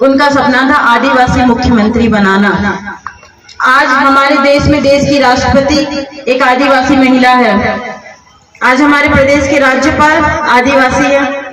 उनका सपना था आदिवासी मुख्यमंत्री बनाना। आज हमारे देश में देश की राष्ट्रपति एक आदिवासी महिला है। आज हमारे प्रदेश के राज्यपाल आदिवासी है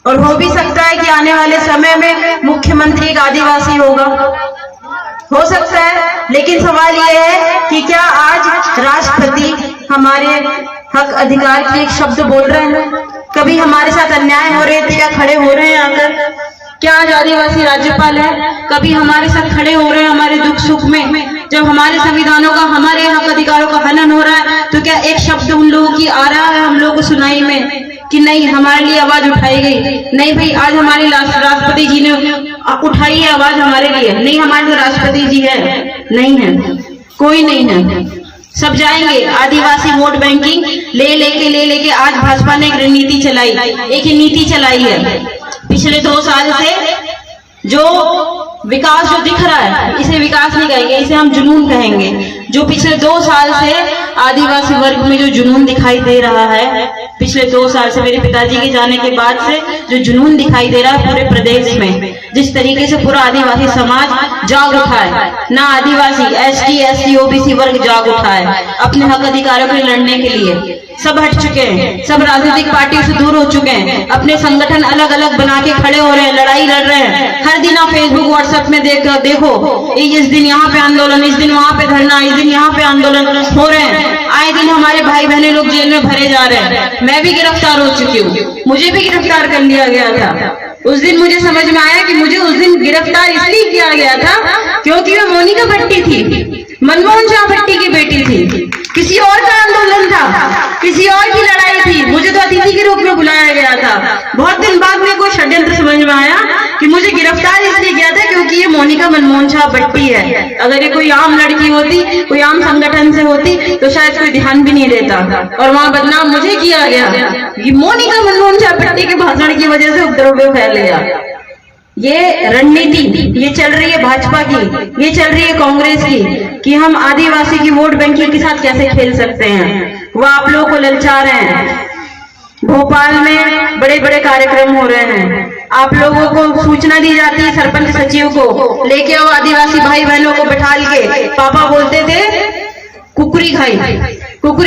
और हो भी सकता है कि आने वाले समय में मुख्यमंत्री एक आदिवासी होगा, हो सकता है। लेकिन सवाल यह है कि क्या आज राष्ट्रपति हमारे हक अधिकार के एक शब्द बोल रहे हैं? कभी हमारे साथ अन्याय हो रहे थे, क्या खड़े हो रहे हैं आकर? क्या आज आदिवासी राज्यपाल है? कभी हमारे साथ खड़े हो रहे हैं हमारे दुख सुख में? जब हमारे संविधानों का, हमारे हक अधिकारों का हनन हो रहा है तो क्या एक शब्द उन लोगों की आ रहा है हम लोगों को सुनाई में कि नहीं हमारे लिए आवाज उठाई गई? नहीं भाई, आज हमारे राष्ट्रपति जी ने उठाई है आवाज हमारे लिए। नहीं, हमारे जो राष्ट्रपति जी है नहीं है, कोई नहीं है। सब जाएंगे। आदिवासी वोट बैंकिंग ले लेके आज भाजपा ने एक रणनीति चलाई, एक नीति चलाई है। पिछले 2 साल से जो विकास जो दिख रहा है, इसे विकास नहीं कहेंगे, इसे हम जुनून कहेंगे। जो पिछले 2 साल से आदिवासी वर्ग में जो जुनून दिखाई दे रहा है, पिछले 2 साल से मेरे पिताजी के जाने के बाद से जो जुनून दिखाई दे रहा है पूरे प्रदेश में, जिस तरीके से पूरा आदिवासी समाज जाग उठा है, ना आदिवासी ST SC OBC वर्ग जाग उठा है अपने हक अधिकारों के लड़ने के लिए। सब हट चुके हैं, सब राजनीतिक पार्टियों से दूर हो चुके हैं, अपने संगठन अलग अलग बना के खड़े हो रहे हैं, लड़ाई लड़ रहे हैं। हर दिन आप फेसबुक व्हाट्सएप में देखो, इस दिन यहाँ पे आंदोलन, इस दिन वहां पे धरना, इस दिन यहाँ पे आंदोलन हो रहे हैं। आए दिन हमारे भाई बहने लोग जेल में भरे जा रहे हैं। मैं भी गिरफ्तार हो चुकी हूँ, मुझे भी गिरफ्तार कर लिया गया था। उस दिन मुझे समझ में आया कि मुझे उस दिन गिरफ्तार इसलिए किया गया था क्योंकि वो मोनिका भट्टी थी, मनमोहन शाह भट्टी की बेटी थी। किसी और का आंदोलन था, किसी और की लड़ाई थी, मुझे तो अतिथि के रूप में बुलाया गया था। बहुत दिन बाद में कोई षड्यंत्र समझ में आया कि मुझे गिरफ्तार इसलिए किया था क्योंकि ये मोनिका मनमोहन शाह भट्टी है। अगर ये कोई आम लड़की होती, कोई आम संगठन से होती तो शायद कोई ध्यान भी नहीं देता। और वहां बदनाम मुझे किया गया कि मोनिका मनमोहन शाह भट्टी के भाषण की वजह से उपद्रव फैल गया। ये रणनीति ये चल रही है भाजपा की, ये चल रही है कांग्रेस की कि हम आदिवासी की वोट बैंकिंग के साथ कैसे खेल सकते हैं। वो आप लोगों को ललचा रहे हैं। भोपाल में बड़े बड़े कार्यक्रम हो रहे हैं, आप लोगों को सूचना दी जाती है, सरपंच सचिव को लेके आओ आदिवासी भाई बहनों को बैठाल के। पापा बोलते थे कुकरी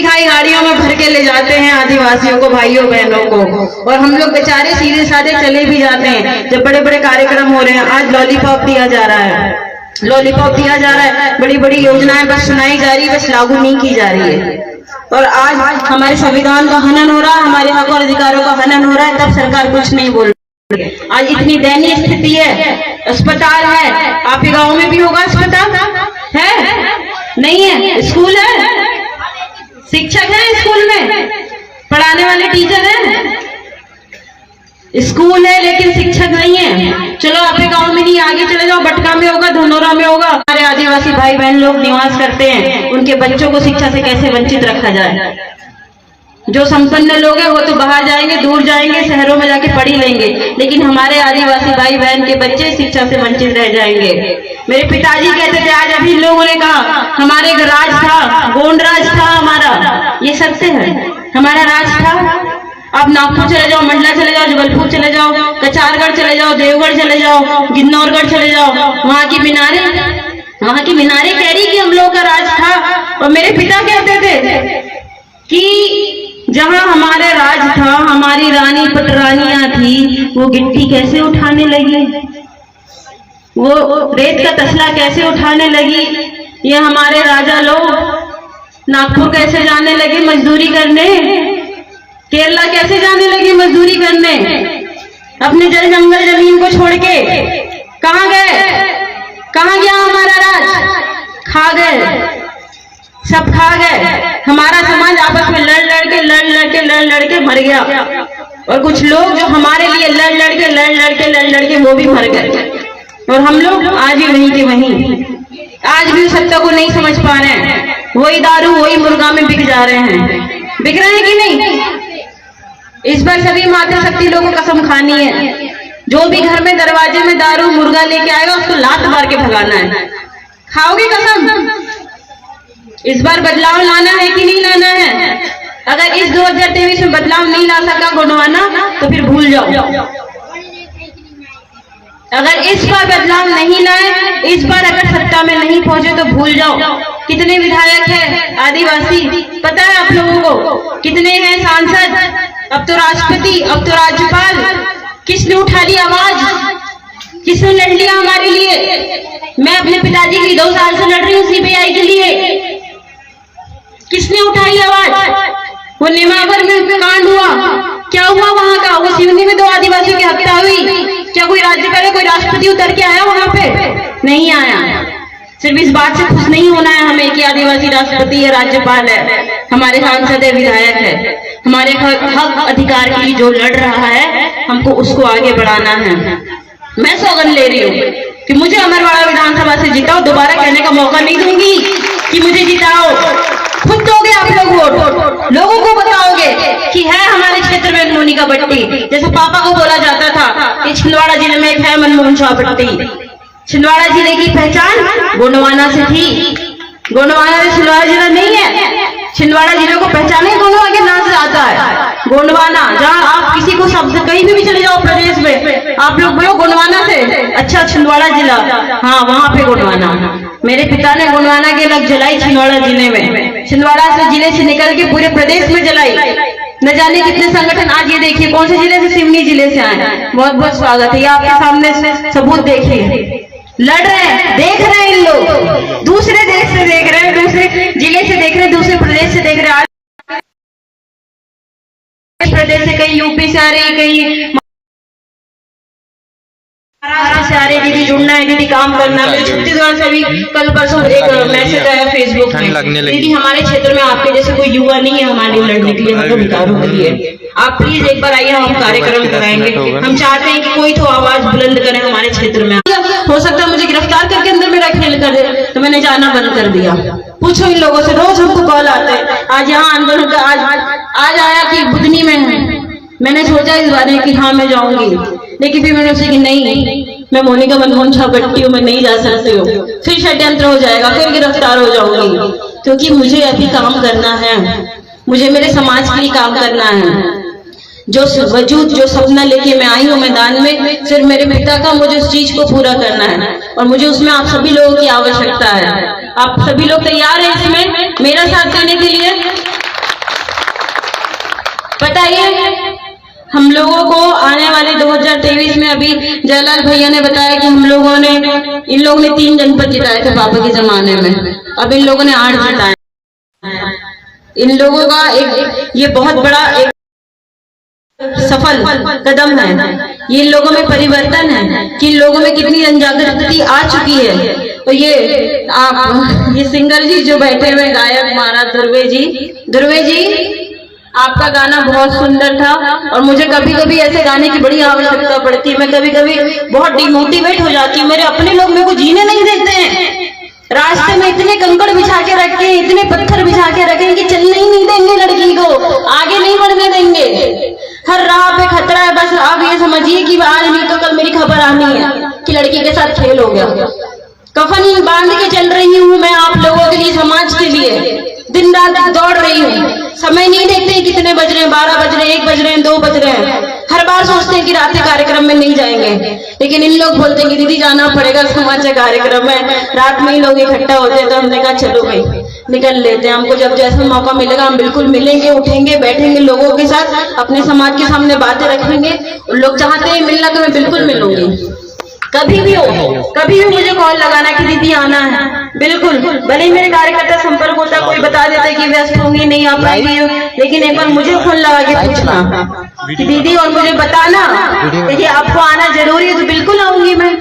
खाई गाड़ियों में भर के ले जाते हैं आदिवासियों को, भाइयों बहनों को, और हम लोग बेचारे सीधे साधे चले भी जाते हैं जब बड़े बड़े कार्यक्रम हो रहे हैं। आज लॉलीपॉप दिया जा रहा है, लॉलीपॉप दिया जा रहा है, बड़ी बड़ी योजनाएं बस सुनाई जा रही है, बस लागू नहीं की जा रही है। और आज हमारे संविधान का हनन हो रहा है, हमारे हक और अधिकारों का हनन हो रहा है, तब सरकार कुछ नहीं बोल रही है। आज इतनी दयनीय स्थिति है। अस्पताल है, आपके गाँव में भी होगा अस्पताल है? नहीं है। स्कूल है, शिक्षक है स्कूल में, पढ़ाने वाले टीचर हैं। स्कूल है लेकिन शिक्षक नहीं है। चलो आपके गांव में नहीं, आगे चले जाओ, बटका में होगा, धनौरा में होगा। हमारे आदिवासी भाई बहन लोग निवास करते हैं, उनके बच्चों को शिक्षा से कैसे वंचित रखा जाए? जो संपन्न लोग हैं वो तो बाहर जाएंगे, दूर जाएंगे, शहरों में जाके पढ़ी लेंगे, लेकिन हमारे आदिवासी भाई बहन के बच्चे शिक्षा से वंचित रह जाएंगे। मेरे पिताजी कहते थे, आज अभी लोगों ने कहा हमारे राज था, गोंड राज था हमारा। ये सत्य है, हमारा राज था। आप नागपुर चले जाओ, मंडला चले जाओ, जबलपुर चले जाओ, कचारगढ़ चले जाओ, देवगढ़ चले जाओ, गिन्नौरगढ़ चले जाओ, वहां की मीनारें कह रही कि हम लोग का राज था। और मेरे पिता कहते थे कि जहां हमारा राज था, हमारी रानी पटरानियां थी, वो गिट्टी कैसे उठाने लगी, वो रेत का तसला कैसे उठाने लगी। ये हमारे राजा लोग नागपुर कैसे जाने लगे मजदूरी करने, केरला कैसे जाने लगे मजदूरी करने, अपने जल जंगल जमीन को छोड़ के कहां गए? कहां गया हमारा राज? खा गए, सब खा गए। हमारा समाज आपस में लड़ लड़ के मर गया। और कुछ लोग जो हमारे लिए लड़ लड़ के वो भी मर गए। और हम लोग आज भी वहीं के वहीं, आज भी सत्य को नहीं समझ पा रहे हैं। वही दारू वही मुर्गा में बिक जा रहे हैं। बिक रहे हैं कि नहीं? इस बार सभी माता शक्ति लोगों को कसम खानी है, जो भी घर में दरवाजे में दारू मुर्गा लेके आएगा उसको लात मार के भगाना है। खाओगे कसम? इस बार बदलाव लाना है कि नहीं लाना है? अगर इस 2023 में बदलाव नहीं ला सका गोंडवाना तो फिर भूल जाओ। अगर इस बार बदलाव नहीं लाए, इस बार अगर सत्ता में नहीं पहुंचे तो भूल जाओ। कितने विधायक हैं आदिवासी पता है आप लोगों को? कितने हैं सांसद? अब तो राष्ट्रपति, अब तो राज्यपाल। किसने उठा ली आवाज? किसने लड़ लिया हमारे लिए? मैं अपने पिताजी की 2 साल से लड़ रही हूँ सीबीआई के लिए। किसने उठाई आवाज? वो नेमावर में कांड हुआ, क्या हुआ वहां का? वो सिवनी में 2 आदिवासियों की हत्या हुई। क्या कोई राज्यपाल, कोई राष्ट्रपति उतर के आया वहां पे? नहीं आया। सिर्फ इस बात से खुश नहीं होना है हमें कि आदिवासी राष्ट्रपति है, राज्यपाल है, हमारे सांसद है, विधायक है। हमारे हक अधिकार के लिए जो लड़ रहा है, हमको उसको आगे बढ़ाना है। मैं सौगंध ले रही हूँ कि मुझे अमरवाड़ा विधानसभा से जिताओ, दोबारा कहने का मौका नहीं दूंगी कि मुझे जिताओ। खुद दोगे आप लोग वोट, लोगों को बताओगे कि है हमारे क्षेत्र में मोनिका भट्टी। जैसे पापा को बोला जाता था कि छिंदवाड़ा जिले में एक है मनमोहन शाह भट्टी। छिंदवाड़ा जिले की पहचान गोंडवाना से थी। गोंडवाना से छिंदवाड़ा जिला नहीं है। छिंदवाड़ा जिले को पहचाने गोंडवा के नाम से आता है। गोंडवाना, जहाँ आप किसी को शब्द कहीं भी चले जाओ प्रदेश में, आप लोग बोलो गोंडवाना से, अच्छा छिंदवाड़ा जिला, हाँ वहां पे गोंडवाना। मेरे पिता ने गोंडवाना की लग जलाई छिंदवाड़ा जिले में। छिंदवाड़ा से जिले से निकल के पूरे प्रदेश में जलाई। न जाने कितने संगठन। आज ये देखिए कौन से जिले से? सिवनी जिले से आए। बहुत बहुत स्वागत है। ये आपके सामने से सबूत देखिए, लड़ रहे हैं, देख रहे हैं इन लोग, दूसरे देश से देख रहे हैं, दूसरे जिले से देख रहे हैं, दूसरे प्रदेश से देख रहे हैं। प्रदेश से कहीं यूपी से आ रही, कहीं महाराष्ट्र से आ रही। दीदी जुड़ना है, दीदी काम करना है। छत्तीसगढ़ से भी कल परसों एक मैसेज आया फेसबुक में, दीदी हमारे क्षेत्र में आपके जैसे कोई युवा नहीं है हमारे लड़ने के लिए, हम लोग अधिकारों के लिए। आप प्लीज एक बार आइए, हम कार्यक्रम कराएंगे। हम चाहते हैं कि कोई तो आवाज बुलंद करे हमारे क्षेत्र में। हो सकता है मुझे गिरफ्तार करके अंदर मेरा खेल कर दे, तो मैंने जाना बंद कर दिया। पूछो इन लोगों से, रोज हमको कॉल आते हैं। आज यहाँ आंदोलन का आज आया कि बुधनी में है। मैंने सोचा इस बारे में कि हाँ मैं जाऊंगी, लेकिन फिर मैंने सोचा कि नहीं, मैं मोनिका मनमोहन शाह भट्टी हूँ, मैं नहीं जा सकती हूँ। फिर षड्यंत्र हो जाएगा, फिर गिरफ्तार हो जाऊंगी। क्योंकि मुझे अभी काम करना है, मुझे मेरे समाज के लिए काम करना है। जो वजूद, जो सपना लेके मैं आई हूँ मैदान में, सिर्फ मेरे पिता का, मुझे उस चीज को पूरा करना है। और मुझे उसमें आप सभी लोगों की आवश्यकता है। आप सभी लोग तैयार हैं इसमें मेरा साथ देने के लिए? बताइए। हम लोगों को आने वाले 2023 में, अभी जयलाल भैया ने बताया कि इन लोगों ने 3 जनपद जिताए थे पापा के जमाने में, अब इन लोगों ने 8 जिताए। इन लोगों का ये बहुत बड़ा एक सफल कदम है। ये इन लोगों में परिवर्तन है कि इन लोगों में कितनी जनजागृति आ चुकी है। तो ये सिंगर जी जो बैठे हुए गायक महाराज दुर्वे जी, आपका गाना बहुत सुंदर था। और मुझे कभी कभी ऐसे गाने की बड़ी आवश्यकता पड़ती है। मैं कभी कभी बहुत डिमोटिवेट हो जाती हूँ। मेरे अपने लोग मेरे को जीने नहीं देते हैं। रास्ते में इतने कंकड़ बिछा के रखे, इतने पत्थर बिछा के रखे कि चलने ही नहीं देंगे, लड़की को आगे नहीं बढ़ने देंगे। हर राह पे खतरा है। बस आप ये समझिए कि आज नहीं तो कल मेरी खबर आनी है कि लड़की के साथ खेल हो गया। कफन बांध के चल रही हूँ मैं आप लोगों के लिए, समाज के लिए, दिन रात दौड़ रही हूँ। समय नहीं देखते कितने बज रहे हैं, 12 बज रहे हैं, 1 बज रहे हैं, 2 बज रहे हैं। हर बार सोचते हैं कि रात के कार्यक्रम में नहीं जाएंगे, लेकिन इन लोग बोलते हैं कि दीदी जाना पड़ेगा, समाज का कार्यक्रम है। रात में ही लोग इकट्ठा होते हैं, तो हमने कहा चलो भाई निकल लेते हैं। हमको जब जैसा मौका मिलेगा हम बिल्कुल मिलेंगे, उठेंगे, बैठेंगे लोगों के साथ, अपने समाज के सामने बातें रखेंगे। लोग चाहते हैं मिलना तो मैं बिल्कुल मिलूंगी। कभी भी हो, कभी भी मुझे कॉल लगाना कि दीदी आना है, बिल्कुल। भले ही मेरे कार्यकर्ता संपर्क होता, कोई बता देता कि व्यस्त होंगी, नहीं आ पाएंगी, लेकिन एक बार मुझे फोन लगा के पूछना कि दीदी, और मुझे बताना कि आपको आना जरूरी है, तो बिल्कुल आऊंगी मैं।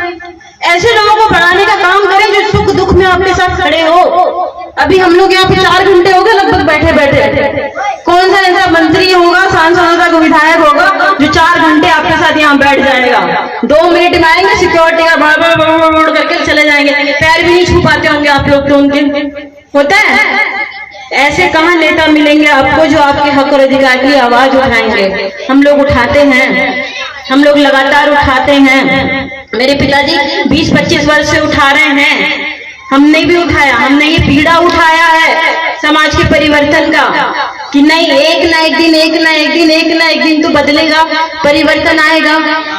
ऐसे लोगों को बढ़ाने का काम करें जो सुख दुख में आपके साथ खड़े हो। अभी हम लोग यहाँ पे 4 घंटे हो गए लगभग बैठे बैठे। कौन सा ऐसा मंत्री होगा, सांसद होगा, कोई विधायक होगा जो 4 घंटे आपके साथ यहाँ बैठ जाएगा? 2 मिनट में आएंगे, सिक्योरिटी का बड़ करके चले जाएंगे, पैर भी नहीं छू पाते होंगे आप लोग तो उनके। होता है ऐसे? कहाँ नेता मिलेंगे आपको जो आपके हक और अधिकार की आवाज उठाएंगे? हम लोग उठाते हैं, हम लोग लगातार उठाते हैं। मेरे पिताजी 20-25 वर्ष से उठा रहे हैं। हमने भी उठाया, हमने ये पीड़ा उठाया है समाज के परिवर्तन का कि नहीं, एक ना एक दिन तो बदलेगा, परिवर्तन आएगा।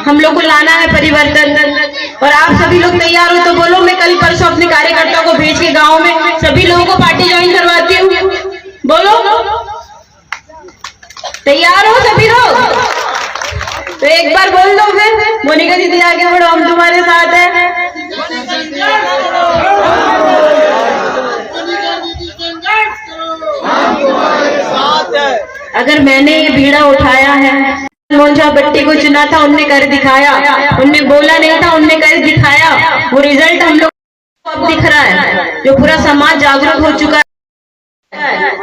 हम लोग को लाना है परिवर्तन। और आप सभी लोग तैयार हो तो बोलो। मैं कल परसों अपने कार्यकर्ताओं को भेज के गाँव में सभी लोगों को पार्टी ज्वाइन करवाती हूँ। बोलो, तैयार हो सभी लोग? तो एक बार बोल दो फिर। मोनिका दीदी आगे बढ़ो, हम तुम्हारे साथ हैं। अगर मैंने ये बीड़ा उठाया है, मोंझा बट्टी को चुना था, उनने कर दिखाया। उनने बोला नहीं था, उनने कर दिखाया। वो रिजल्ट हम लोग को अब दिख रहा है, जो पूरा समाज जागरूक हो चुका है।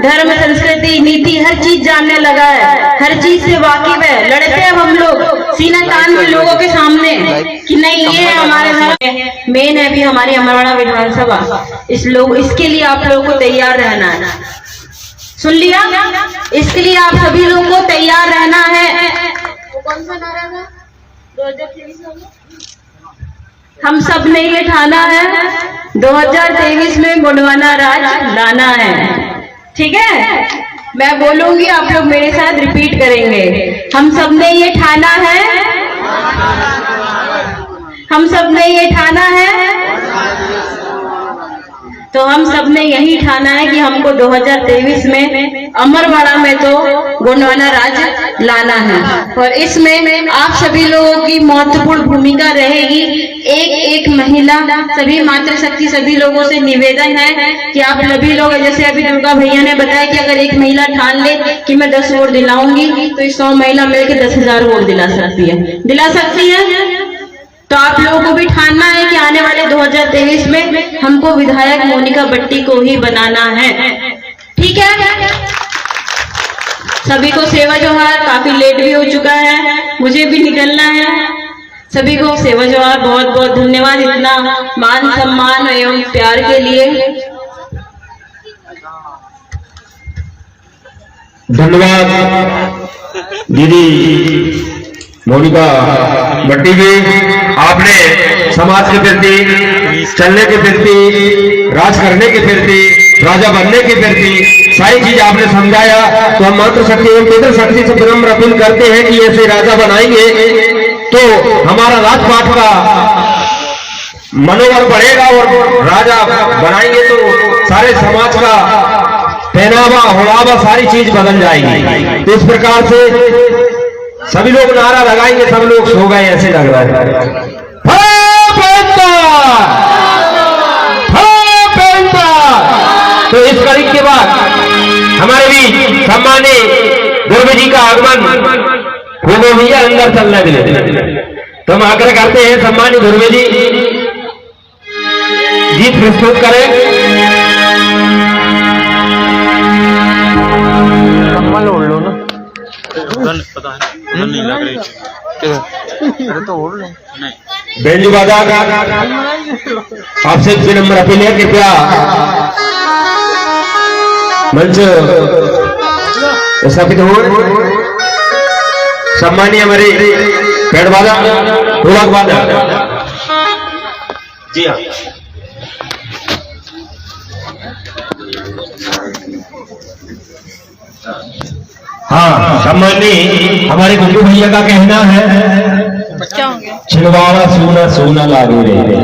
धर्म, संस्कृति, नीति हर चीज जानने लगा है, हर चीज से वाकिफ है। लड़ते हैं हम लोग सीना तान के लोगों के सामने कि नहीं, ये हमारे धर्म मेन है भी हमारी अमरवाड़ा विधानसभा। इसके लिए आप लोगों को तैयार रहना है। सुन लिया? इसके लिए आप सभी लोगों को तैयार रहना है। कौन सा नारा है? 2023 हम सब ने ये ठाना है, 2023 में गोंडवाना राज लाना है। ठीक है, मैं बोलूंगी, आप लोग मेरे साथ रिपीट करेंगे। हम सब ने ये ठाना है, हम सब ने ये ठाना है। तो हम सब ने यही ठाना है कि हमको 2023 में अमरवाड़ा में तो गोंडवाना राज लाना है। और इसमें आप सभी लोगों की महत्वपूर्ण भूमिका रहेगी। एक महिला, सभी मातृशक्ति सभी लोगों से निवेदन है कि आप सभी लोग, जैसे अभी दुर्गा भैया ने बताया कि अगर एक महिला ठान ले कि मैं 10 वोट दिलाऊंगी, तो इस 100 महिला मिलकर 10,000 वोट दिला सकती है। तो आप लोगों को भी ठानना है कि आने वाले 2023 में हमको विधायक मोनिका बट्टी को ही बनाना है। ठीक है, सभी को सेवा जोहार। काफी लेट भी हो चुका है, मुझे भी निकलना है। सभी को सेवा जोहार, बहुत बहुत धन्यवाद इतना मान सम्मान एवं प्यार के लिए। धन्यवाद दीदी मोनिका बट्टी जी। आपने समाज के प्रति, चलने के प्रति, राज करने के प्रति, राजा बनने के प्रति सारी चीज आपने समझाया। तो हम मातृशक्ति एवं पितृशक्ति से विनम्र अपील करते हैं कि ऐसे राजा बनाएंगे तो हमारा राजपाट का मनोबल बढ़ेगा, और राजा बनाएंगे तो सारे समाज का पहनावा, होड़ावा सारी चीज बदल जाएगी। तो इस प्रकार से सभी लोग नारा लगाएंगे। सब लोग सो गए ऐसे लग रहा है। तो इस कड़ी के बाद हमारे भी सम्मानीय दुर्गे जी का आगमन होगा भैया, अंदर चलने के लिए तो हम आग्रह करते हैं सम्मानीय दुर्गे जी गीत प्रस्तुत करें। कम्बल ओढ़ लो ना, पता है नहीं लग रही। अरे तो ओढ़ लो। नहीं, बेंजू बाजा आपसे विनम्र अपील है, कृपया मंच स्थापित हो। सम्मानीय हमारे पेड़ बाजा, ढोलक बाजा। जी हाँ, सम्मानीय हमारे गुड्डू भैया का कहना है, छिलवाड़ा सोना सोना लागू रे।